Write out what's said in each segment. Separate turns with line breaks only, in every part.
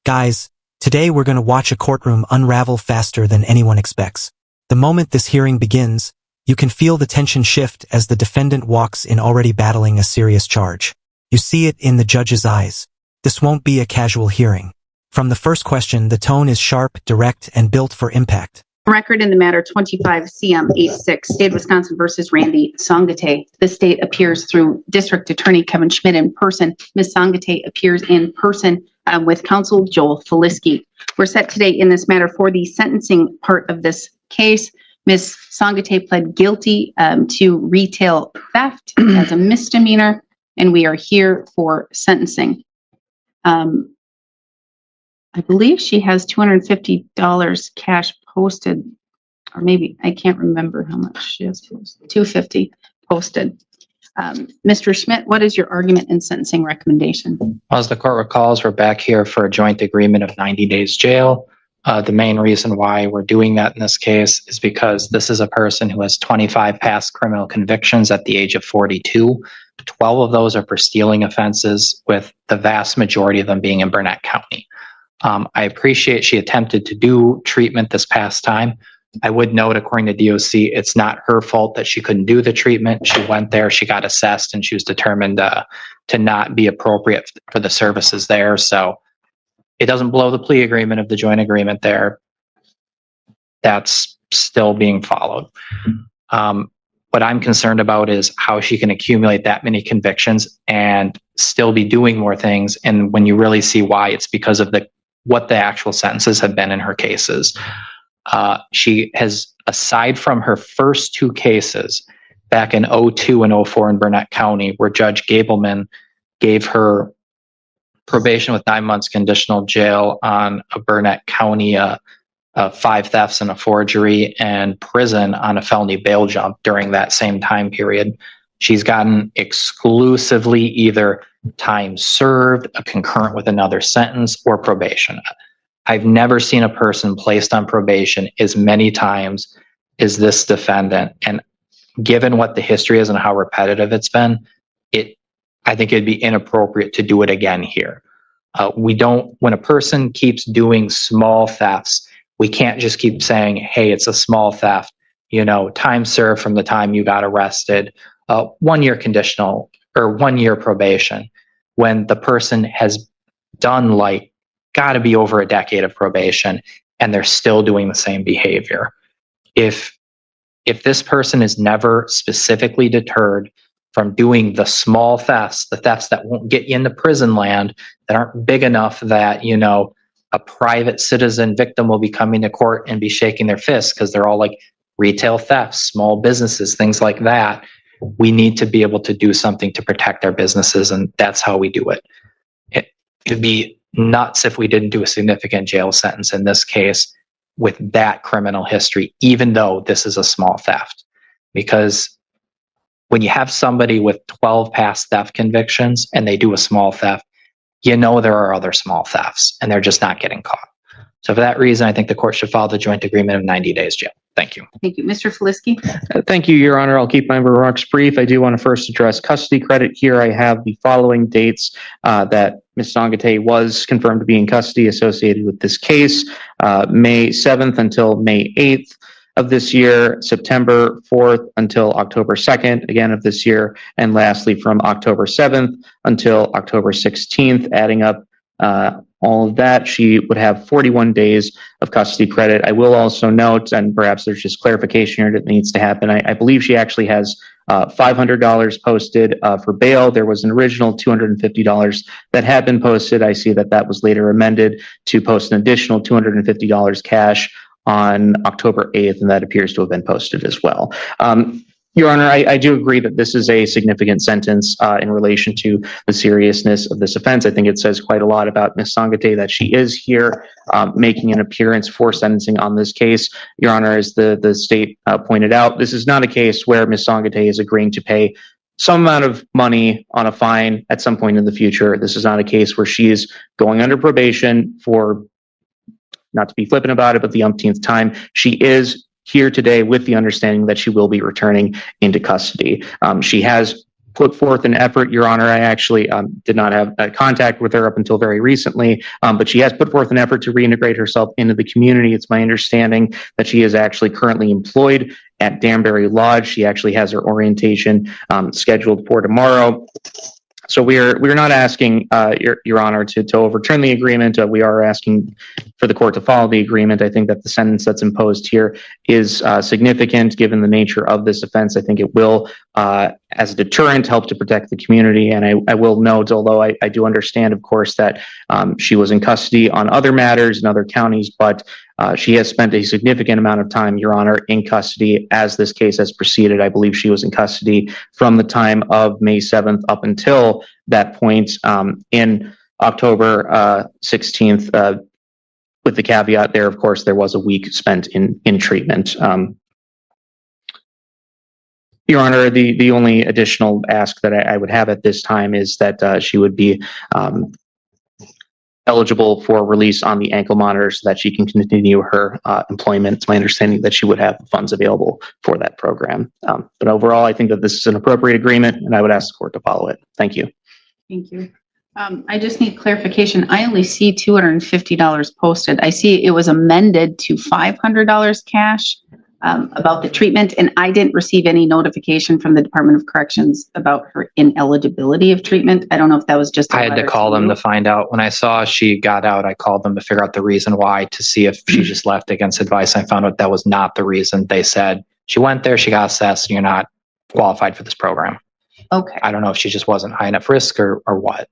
Guys, today we're going to watch a courtroom unravel faster than anyone expects. The moment this hearing begins, you can feel the tension shift as the defendant walks in already battling a serious charge. You see it in the judge's eyes. This won't be a casual hearing. From the first question, the tone is sharp, direct, and built for impact.
Record in the matter 25 CM 86, State of Wisconsin versus Randy Songate. The state appears through District Attorney Kevin Schmidt in person. Ms. Songate appears in person with counsel Joel Feliski. We're set today in this matter for the sentencing part of this case. Ms. Songate pled guilty to retail theft as a misdemeanor, and we are here for sentencing. I believe she has $250 cash posted, or maybe I can't remember how much she has. $250 posted. Mr. Schmidt, what is your argument and sentencing recommendation?
Well, as the court recalls, we're back here for a joint agreement of 90 days jail. The main reason why we're doing that in this case is because this is a person who has 25 past criminal convictions at the age of 42. 12 of those are for stealing offenses, with the vast majority of them being in Burnett County. I appreciate she attempted to do treatment this past time. I would note, according to DOC, it's not her fault that she couldn't do the treatment. She went there, she got assessed, and she was determined to not be appropriate for the services there. So it doesn't blow the plea agreement of the joint agreement there. That's still being followed. What I'm concerned about is how she can accumulate that many convictions and still be doing more things. And when you really see why, it's because of what the actual sentences have been in her cases. She has, aside from her first two cases back in 2002 and 2004 in Burnett County, where Judge Gableman gave her probation with 9 months conditional jail on a Burnett County 5 thefts and a forgery, and prison on a felony bail jump during that same time period. She's gotten exclusively either time served, a concurrent with another sentence, or probation. I've never seen a person placed on probation as many times as this defendant. And given what the history is and how repetitive it's been, I think it'd be inappropriate to do it again here. When a person keeps doing small thefts, we can't just keep saying, hey, it's a small theft, time served from the time you got arrested, 1 year conditional or 1 year probation, when the person has done got to be over a decade of probation and they're still doing the same behavior. If this person is never specifically deterred from doing the small thefts, the thefts that won't get you into prison land, that aren't big enough that, a private citizen victim will be coming to court and be shaking their fists because they're all like retail thefts, small businesses, things like that. We need to be able to do something to protect our businesses, and that's how we do it. It'd be nuts if we didn't do a significant jail sentence in this case with that criminal history, even though this is a small theft. Because when you have somebody with 12 past theft convictions and they do a small theft, there are other small thefts and they're just not getting caught. So for that reason, I think the court should follow the joint agreement of 90 days jail. Thank you.
Thank you. Mr. Feliski?
Thank you, Your Honor. I'll keep my remarks brief. I do want to first address custody credit. Here I have the following dates that Ms. Songate was confirmed to be in custody associated with this case. May 7th until May 8th of this year, September 4th until October 2nd, again of this year, and lastly from October 7th until October 16th, adding up all of that, she would have 41 days of custody credit. I will also note, and perhaps there's just clarification here that needs to happen, I believe she actually has $500 posted for bail. There was an original $250 that had been posted. I see that was later amended to post an additional $250 cash on October 8th, and that appears to have been posted as well. Your Honor, I do agree that this is a significant sentence in relation to the seriousness of this offense. I think it says quite a lot about Ms. Songate that she is here making an appearance for sentencing on this case. Your Honor, as the state pointed out, this is not a case where Ms. Songate is agreeing to pay some amount of money on a fine at some point in the future. This is not a case where she is going under probation for, not to be flippant about it, but the umpteenth time. She is here today with the understanding that she will be returning into custody. She has put forth an effort, Your Honor. I actually did not have contact with her up until very recently, but she has put forth an effort to reintegrate herself into the community. It's my understanding that she is actually currently employed at Danbury Lodge. She actually has her orientation scheduled for tomorrow. So we're not asking Your Honor to overturn the agreement. We are asking for the court to follow the agreement. I think that the sentence that's imposed here is significant given the nature of this offense. I think it will, as a deterrent, help to protect the community. And I will note, although I do understand, of course, that she was in custody on other matters in other counties, but she has spent a significant amount of time, Your Honor, in custody as this case has proceeded. I believe she was in custody from the time of May 7th up until that point in October 16th, with the caveat there, of course, there was a week spent in treatment. Your Honor, the only additional ask that I would have at this time is that she would be eligible for release on the ankle monitor so that she can continue her employment. It's my understanding that she would have funds available for that program. But overall, I think that this is an appropriate agreement, and I would ask the court to follow it. Thank you.
Thank you. I just need clarification. I only see $250 posted. I see it was amended to $500 cash about the treatment, and I didn't receive any notification from the Department of Corrections about her ineligibility of treatment. I don't know if that was just a
I had to
letter
call them
you.
to find out. When I saw she got out, I called them to figure out the reason why, to see if she just left against advice. I found out that was not the reason. They said she went there, she got assessed, and you're not qualified for this program.
Okay.
I don't know if she just wasn't high enough risk or what.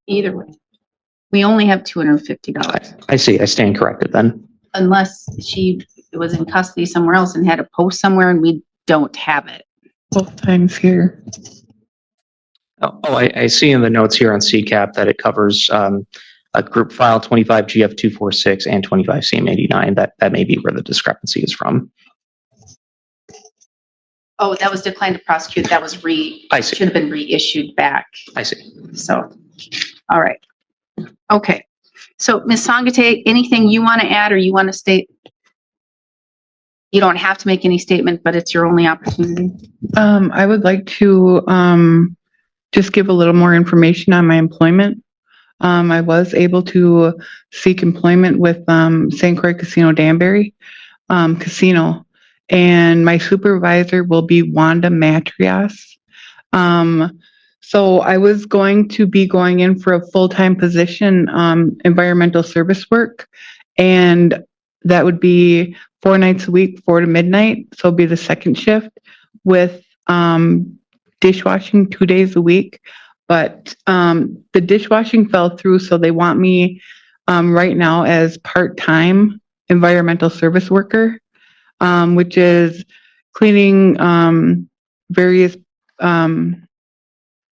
Either way, we only have $250
I see. I stand corrected then.
unless she was in custody somewhere else and had a post somewhere and we don't have it.
Both times here.
I see in the notes here on CCAP that it covers a group file 25 GF 246 and 25 CM 89. That may be where the discrepancy is from.
Oh, that was declined to prosecute. That was
I see.
should have been reissued back.
I see.
So, all right. Okay. So, Ms. Sangate, anything you want to add or you want to state? You don't have to make any statement, but it's your only opportunity.
I would like to just give a little more information on my employment. I was able to seek employment with St. Croix Casino Danbury Casino, and my supervisor will be Wanda Matrias. So I was going to be going in for a full-time position, environmental service work, and that would be 4 nights a week, 4 to midnight. So it'll be the second shift with dishwashing 2 days a week. But the dishwashing fell through, so they want me right now as part-time environmental service worker, which is cleaning various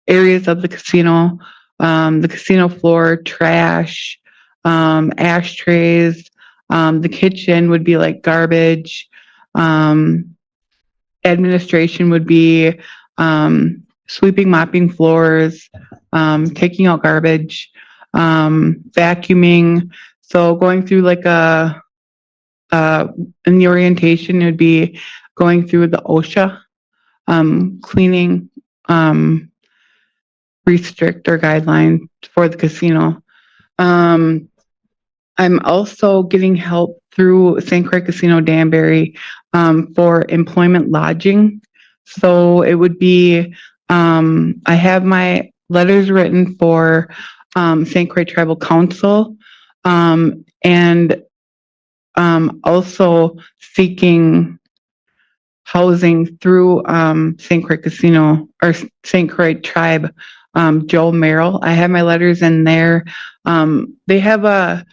areas of the casino floor, trash, ashtrays. The kitchen would be like garbage. Administration would be sweeping, mopping floors, taking out garbage, vacuuming. So going through like in the orientation, it would be going through the OSHA, cleaning, restrict or guideline for the casino. I'm also getting help through St. Croix Casino Danbury for employment lodging. So it would be, I have my letters written for St. Croix Tribal Council, and also seeking housing through St. Croix Casino or St. Croix Tribe, Joe Merrill. I have my letters in there. They have a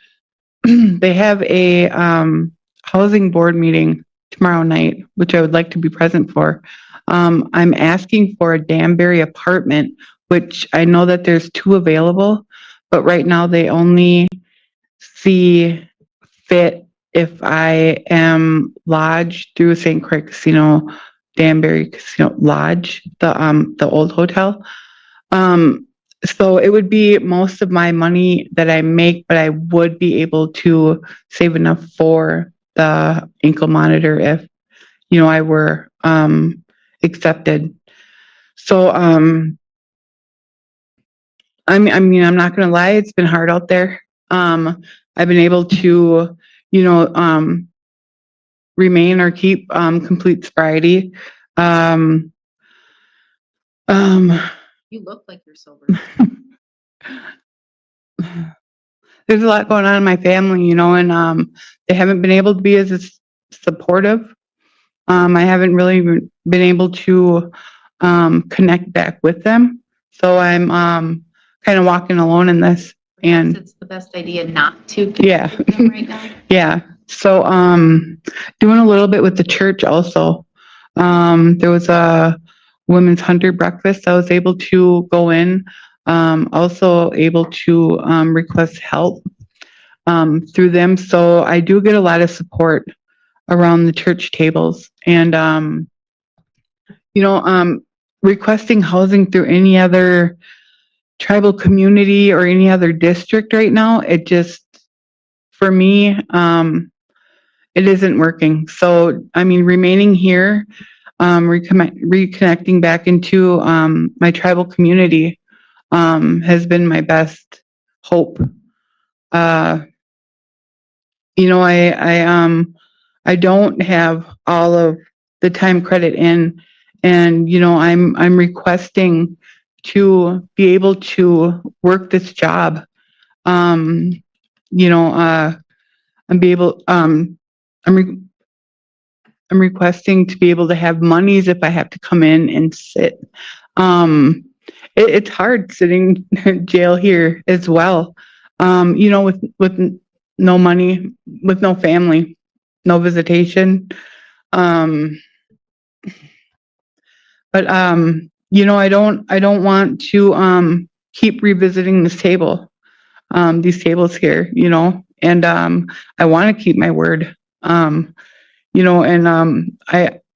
housing board meeting tomorrow night, which I would like to be present for. I'm asking for a Danbury apartment, which I know that there's 2 available, but right now they only see fit if I am lodged through St. Croix Casino Danbury Casino Lodge, the old hotel. So it would be most of my money that I make, but I would be able to save enough for the ankle monitor if, I were accepted. So, I mean, I'm not going to lie. It's been hard out there. I've been able to, remain or keep, complete sobriety.
You look like you're sober.
There's a lot going on in my family, and they haven't been able to be as supportive. I haven't really been able to connect back with them. So I'm kind of walking alone in this. And
it's the best idea not to
yeah,
connect with them right now.
yeah. So doing a little bit with the church also. There was a women's hunter breakfast. I was able to go in. Also able to request help through them. So I do get a lot of support around the church tables, and requesting housing through any other tribal community or any other district right now, it just, for me, it isn't working. So I mean, remaining here, reconnecting back into my tribal community has been my best hope. I don't have all of the time credit in, and I'm requesting to be able to work this job. I'm be able I'm requesting to be able to have monies if I have to come in and sit. It's hard sitting in jail here as well. With no money, with no family, no visitation. But I don't want to keep revisiting this table, these tables here, and I want to keep my word, and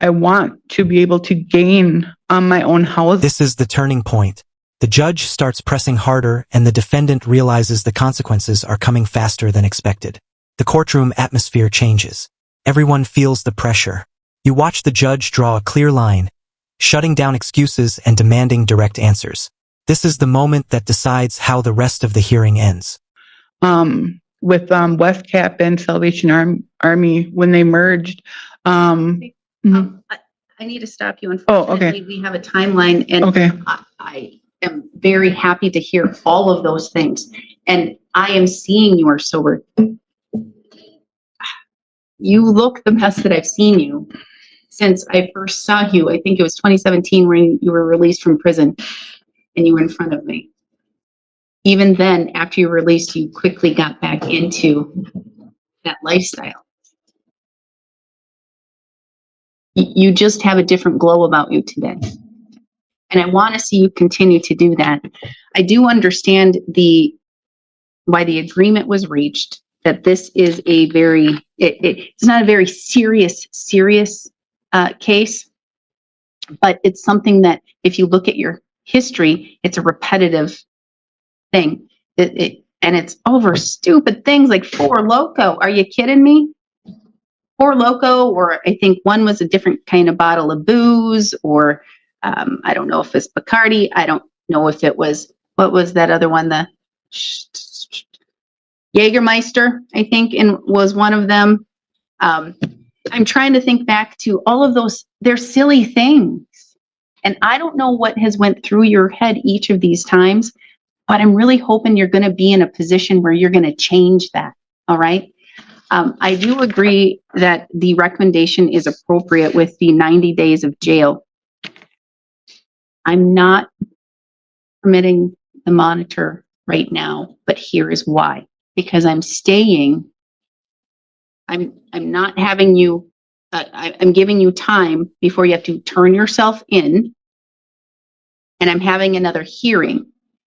I want to be able to gain on my own house.
This is the turning point. The judge starts pressing harder and the defendant realizes the consequences are coming faster than expected. The courtroom atmosphere changes. Everyone feels the pressure. You watch the judge draw a clear line, shutting down excuses and demanding direct answers. This is the moment that decides how the rest of the hearing ends.
With West Cap and Salvation Army, when they merged.
I need to stop you. Unfortunately, we have a timeline, and I am very happy to hear all of those things. And I am seeing you are sober. You look the best that I've seen you since I first saw you. I think it was 2017 when you were released from prison and you were in front of me. Even then, after you were released, you quickly got back into that lifestyle. You just have a different glow about you today. And I want to see you continue to do that. I do understand why the agreement was reached, that this is a very, it's not a very serious case, but it's something that if you look at your history, it's a repetitive thing. And it's over stupid things like Four Loko. Are you kidding me? Four Loko, or I think one was a different kind of bottle of booze, or I don't know if it's Bacardi. I don't know if it was, what was that other one? The Jägermeister, I think, and was one of them. I'm trying to think back to all of those. They're silly things. And I don't know what has went through your head each of these times, but I'm really hoping you're going to be in a position where you're going to change that. All right. I do agree that the recommendation is appropriate with the 90 days of jail. I'm not permitting the monitor right now, but here is why. Because I'm not having you, I'm giving you time before you have to turn yourself in, and I'm having another hearing,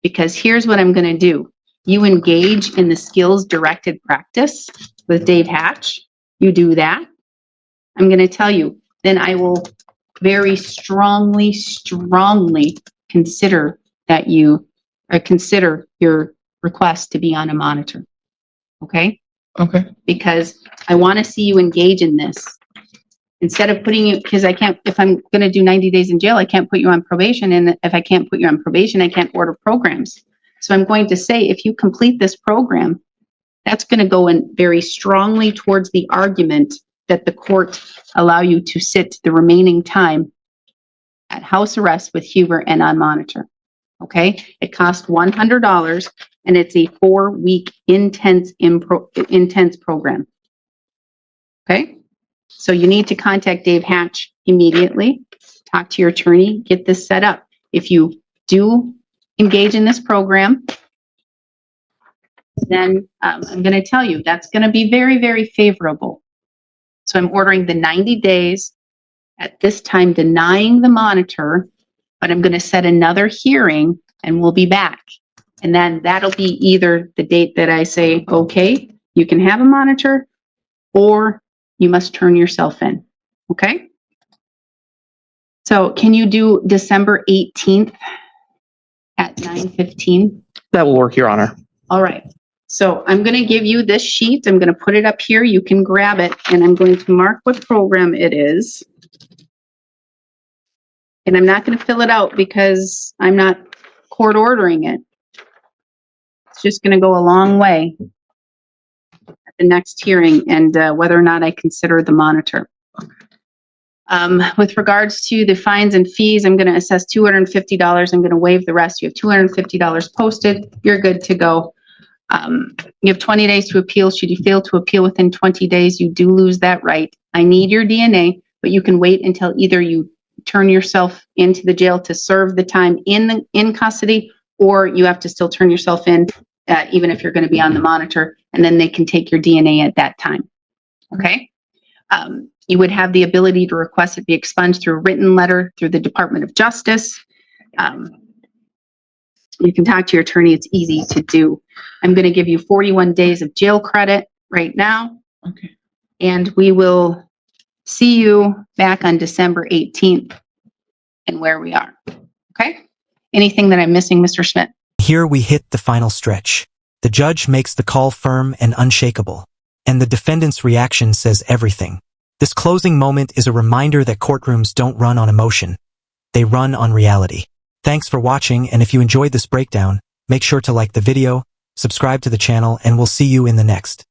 because here's what I'm going to do. You engage in the skills directed practice with Dave Hatch. You do that. I'm going to tell you, then I will very strongly consider that you consider your request to be on a monitor. Okay?
Okay.
Because I want to see you engage in this Instead of putting you, because I can't, if I'm going to do 90 days in jail, I can't put you on probation. And if I can't put you on probation, I can't order programs. So I'm going to say, if you complete this program, that's going to go in very strongly towards the argument that the court allow you to sit the remaining time at house arrest with Huber and on monitor. Okay? It costs $100 and it's a 4-week intense program. Okay? So you need to contact Dave Hatch immediately, talk to your attorney, get this set up. If you do engage in this program, then I'm going to tell you that's going to be very, very favorable. So I'm ordering the 90 days at this time, denying the monitor, but I'm going to set another hearing and we'll be back. And then that'll be either the date that I say, okay, you can have a monitor, or you must turn yourself in. Okay? So can you do December 18th at 9:15?
That will work, Your Honor.
All right. So I'm going to give you this sheet. I'm going to put it up here. You can grab it, and I'm going to mark what program it is. And I'm not going to fill it out because I'm not court ordering it. It's just going to go a long way at the next hearing and whether or not I consider the monitor. With regards to the fines and fees, I'm going to assess $250. I'm going to waive the rest. You have $250 posted. You're good to go. You have 20 days to appeal. Should you fail to appeal within 20 days, you do lose that right. I need your DNA, but you can wait until either you turn yourself into the jail to serve the time in custody, or you have to still turn yourself in, even if you're going to be on the monitor, and then they can take your DNA at that time. Okay? You would have the ability to request it be expunged through a written letter through the Department of Justice. You can talk to your attorney. It's easy to do. I'm going to give you 41 days of jail credit right now.
Okay.
And we will see you back on December 18th and where we are. Okay? Anything that I'm missing, Mr. Schmidt?
Here we hit the final stretch. The judge makes the call firm and unshakable, and the defendant's reaction says everything. This closing moment is a reminder that courtrooms don't run on emotion. They run on reality. Thanks for watching, and if you enjoyed this breakdown, make sure to like the video, subscribe to the channel, and we'll see you in the next.